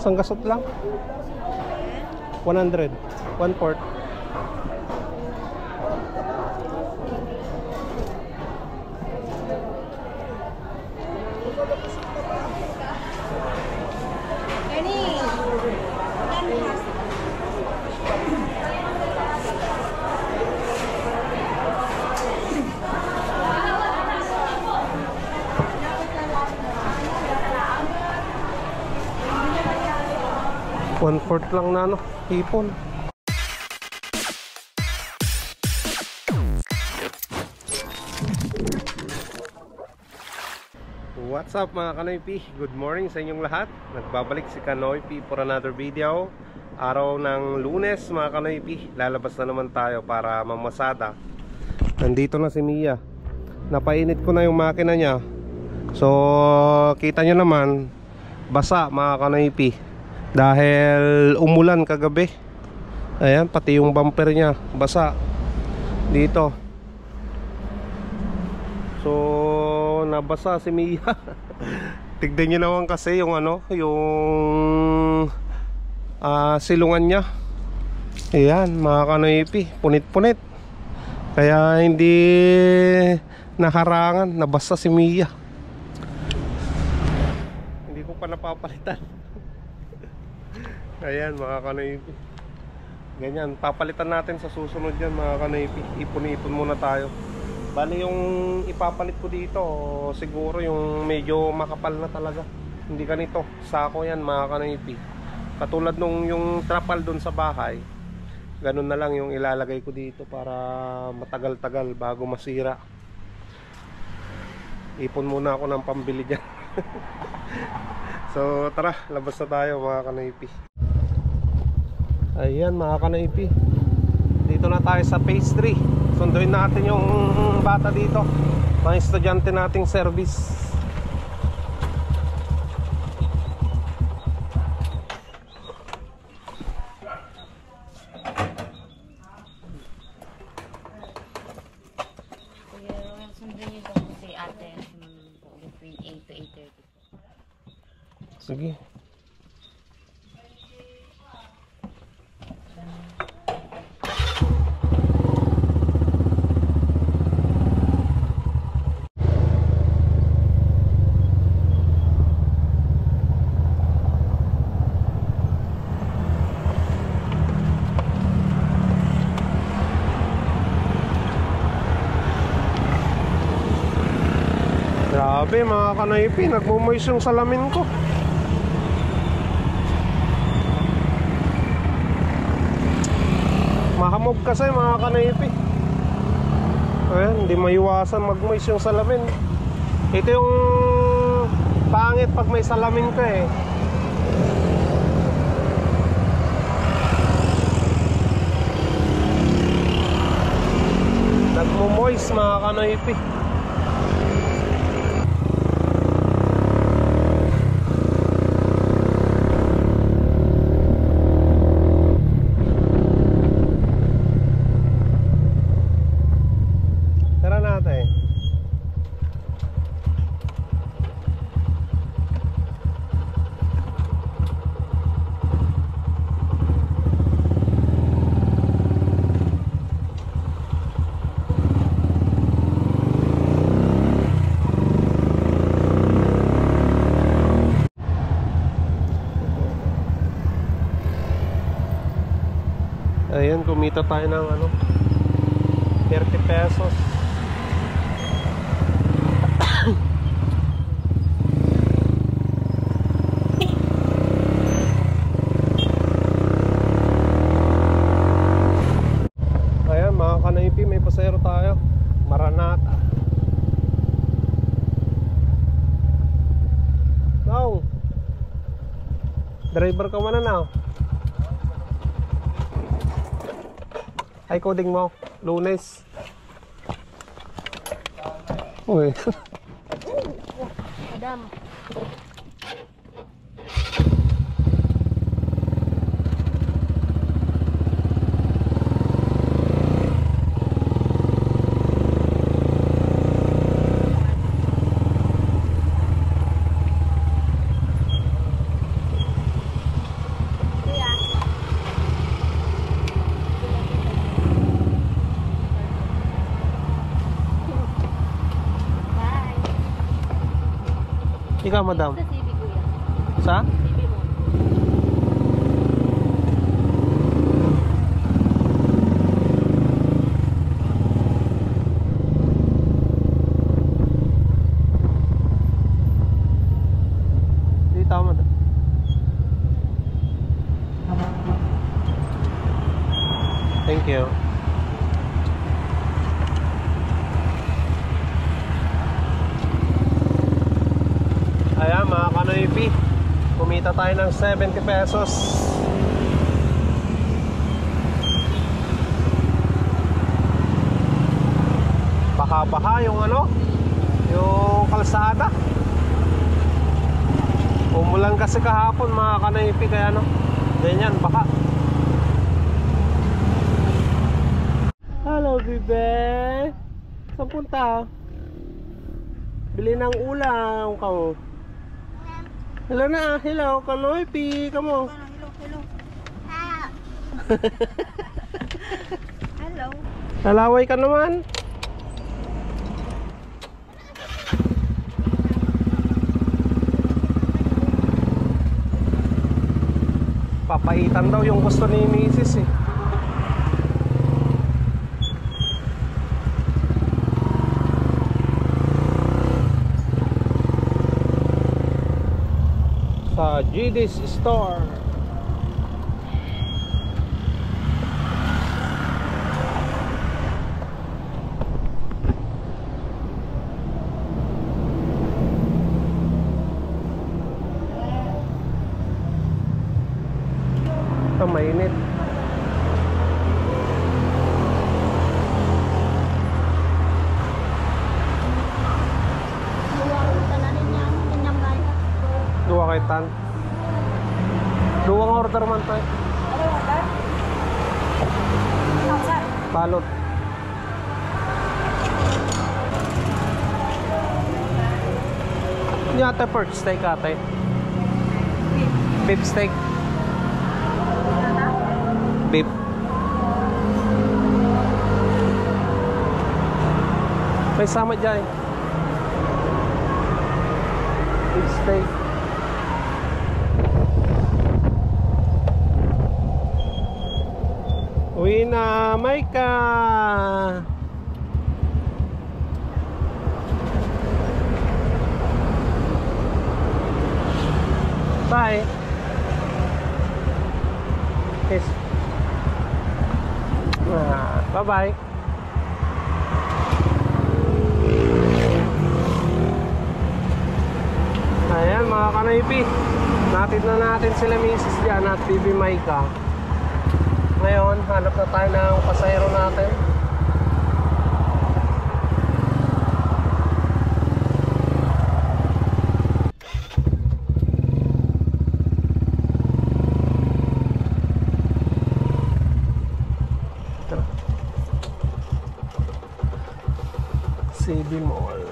Isang gasot lang. 100. 1/4. One-fourth lang na hipon. What's up mga Kanoypi? Good morning sa inyong lahat. Nagbabalik si Kanoypi for another video. Araw ng Lunes mga Kanoypi. Lalabas na naman tayo para mamasada. Nandito na si Mia. Napainit ko na yung makina niya. So kita nyo naman, basa mga Kanoypi, dahil umulan kagabi. Ayan, pati yung bumper niya basa dito. So nabasa si Mia. Tignan nyo naman kasi yung yung silungan niya. Ayan mga Kanoypi, punit-punit. Kaya hindi naharangan, nabasa si Mia. Hindi ko pa napapalitan. Ayan mga Kanoypi, ganyan, papalitan natin sa susunod yan mga Kanoypi. Ipon-ipon muna tayo. Bali yung ipapalit ko dito, siguro yung medyo makapal na talaga. Hindi ganito, sako yan mga Kanoypi. Katulad nung yung trapal dun sa bahay, ganun na lang yung ilalagay ko dito para matagal-tagal bago masira. Ipon muna ako ng pambili dyan. So tara, labas na tayo mga Kanoypi. Ayan mga Kanoypi, dito na tayo sa phase 3. Sunduin natin yung bata dito, mga estudyante nating service. Sunduin niyo po si ate between 8 to 8:30. Sige. Grabe mga Kanoypi, nagmumoist yung salamin ko. Mahamog kasi mga Kanoypi. Ayan, hindi maiwasan magmoist yung salamin. Ito yung pangit pag may salamin ka eh. Nagmumoist mga Kanoypi. Ayan, kumita tayo ng 30 pesos. Ayan mga Kanoypi, may pasero tayo. Maranata. Now, driver ka muna na. Ay, coding mo, Lunes. Uy. Madam. Ikaw, madam. Sa CB kuya. Sa? CB mo. Dito ako, madam. Thank you. Ayan mga kanoypi, kumita tayo ng 70 pesos. Baka-baka yung ano, yung kalsada. Umulan kasi kahapon mga kanoypi, kaya ano, ganyan, baka. Hello, bebe. Saan punta? Bili ng ulam ka mo. Hello na, hello, kanoypi, kamo. Hello. Hello. Halaway ka naman. Papaitan daw yung gusto ni Mrs. eh. Sa GD's Store. Ito mainit. Dua kay tan. Duwang order man tayo. Balot. Ini ate pork steak ate. Beef steak. Beef. May sama dyan. Beef steak. Uwi na, Maika. Bye. Yes. Bye-bye. Ayan mga kanaypi, natid na natin sila Mrs. dyan at Bibi Maika. Ngayon, hanap na tayo ng pasahero natin. CB Mall.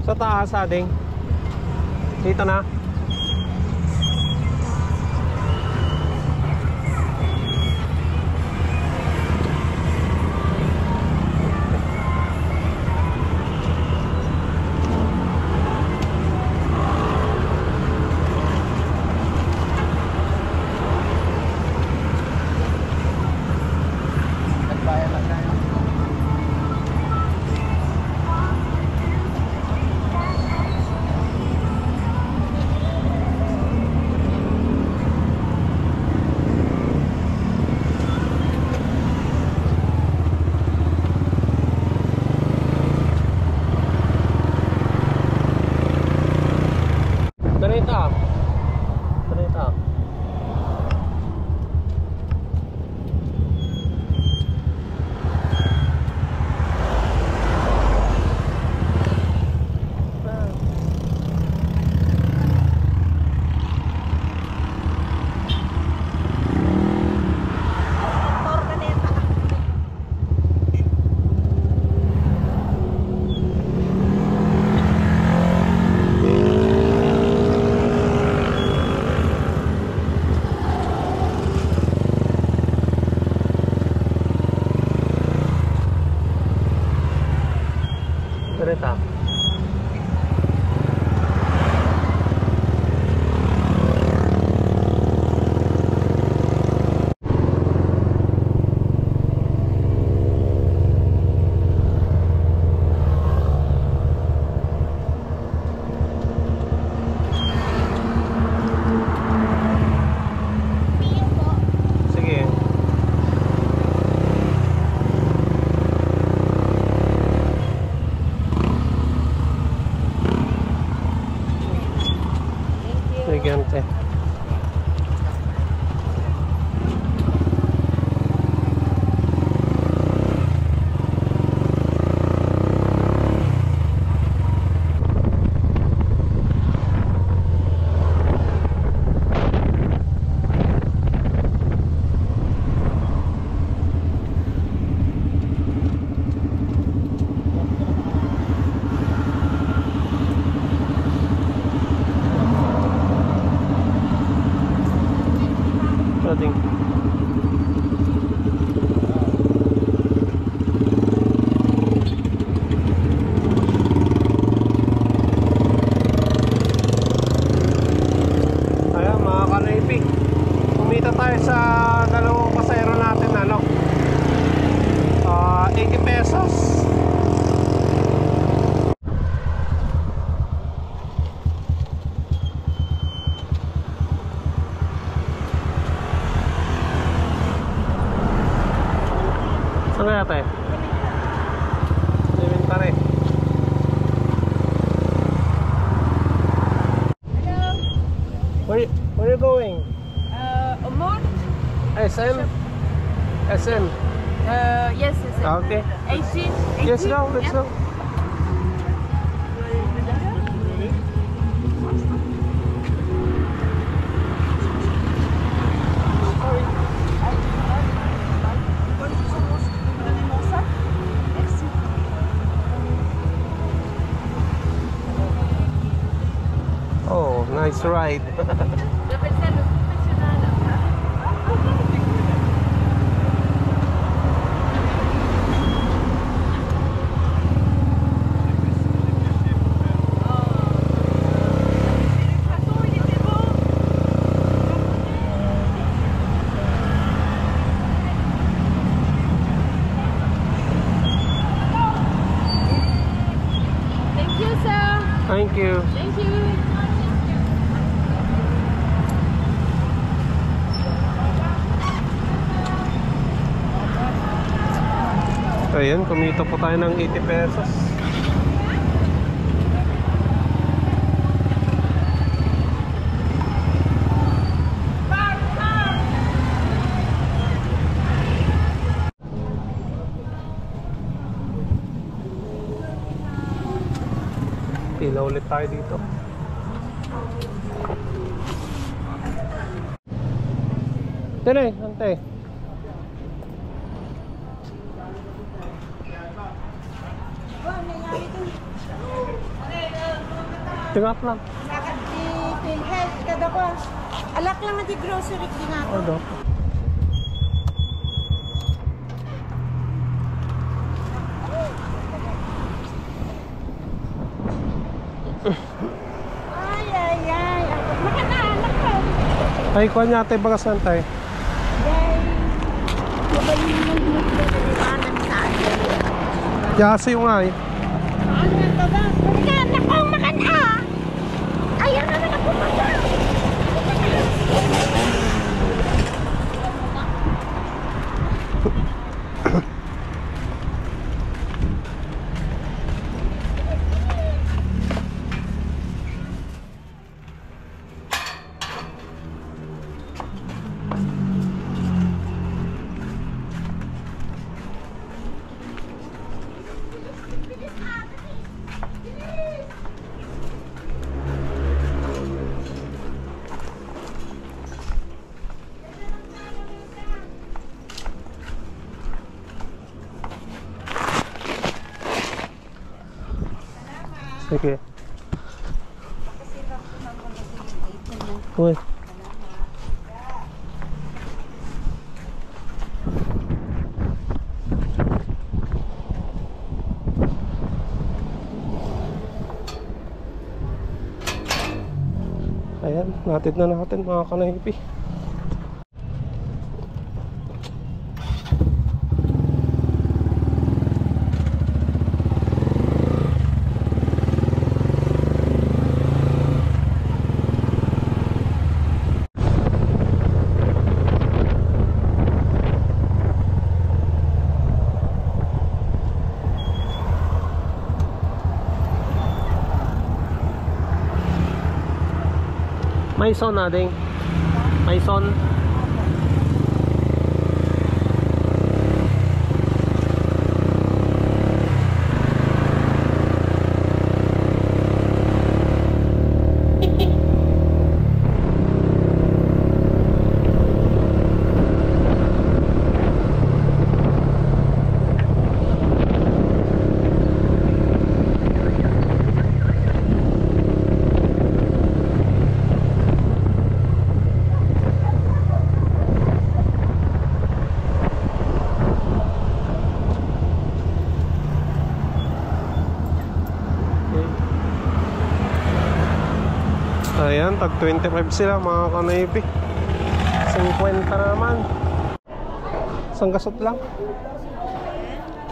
Sa taas ading. Dito na. Elegante. Pwedeng. Ayan mga kanaypi, kumita tayo sa dalawang pasayro natin, ano, 80 pesos. Saan kaya tayo? Elementary. Where are you going? Omot? SM? SM? Yes, yes. Okay. 18? Let's go, let's go. Oh, nice ride. Thank you, sir. Thank you. Thank you. Ayan, kumita po tayo ng 80 pesos. Pila ulit tayo dito. Tere, ante. Tingap lang. Bakit di PhilHealth kada ko? Alak lang di grocery di nga to. Ano? Ay, ay, ay. Makana, ko. Ay, kuha niya ate bagasan tayo. Dahil, mabalin mo yung magdaliwanan sa akin. Yasa yung ay. Ano nga to ba? Makana ko, makana. Ayaw naman ako makana. Sige. Uy. Ayan, natid na natin mga kanaypi. May son na ding. May son. Ayan, tag 25 sila mga kanaypi. 50 naman. Isang gasot lang.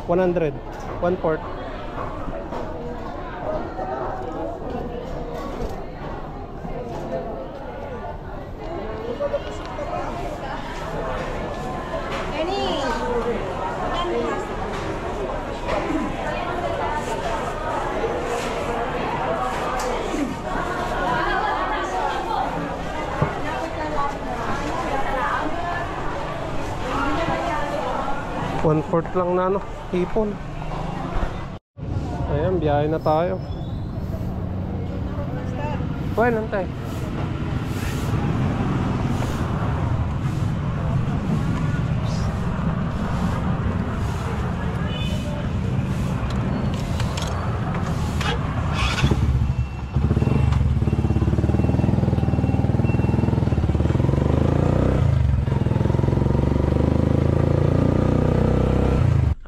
100. 1/4. One-fourth lang na hipon. Ayan, biyahe na tayo. Bueno, antay.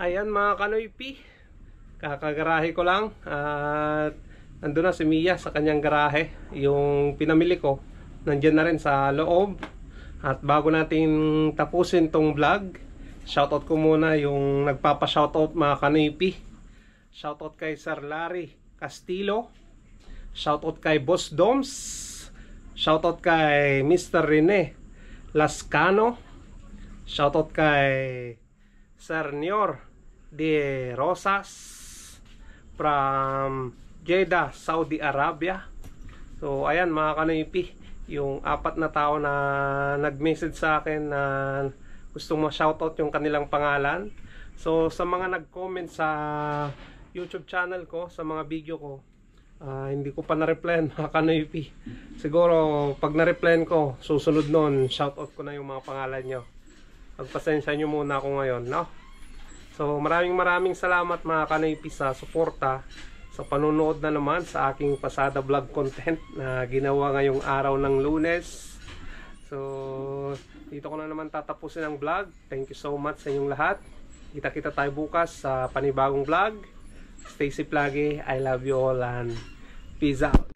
Ayan mga kanoypi, kakagarahe ko lang at nandun na si Mia sa kanyang garahe. Yung pinamili ko nandyan na rin sa loob. At bago natin tapusin tong vlog, shoutout ko muna yung nagpapa-shoutout mga kanoypi. Shoutout kay Sir Larry Castillo, shoutout kay Boss Doms, shoutout kay Mr. Rene Lascano, shoutout kay Sir Nior de Rosas from Jeddah, Saudi Arabia. So ayan mga kanoypi, yung 4 na tao na nag-message sa akin na gustong ma-shoutout yung kanilang pangalan. So sa mga nag-comment sa YouTube channel ko, sa mga video ko, hindi ko pa na-replyan mga kanoypi. Siguro pag na-replyan ko, susunod nun, shoutout ko na yung mga pangalan nyo. Pagpasensya nyo muna ako ngayon, no? So maraming salamat mga kanoypi sa suporta, sa panunood na naman sa aking pasada vlog content na ginawa ngayong araw ng Lunes. So dito ko na naman tatapusin ang vlog. Thank you so much sa inyong lahat. Kita-kita tayo bukas sa panibagong vlog. Stay safe lagi. I love you all and peace out.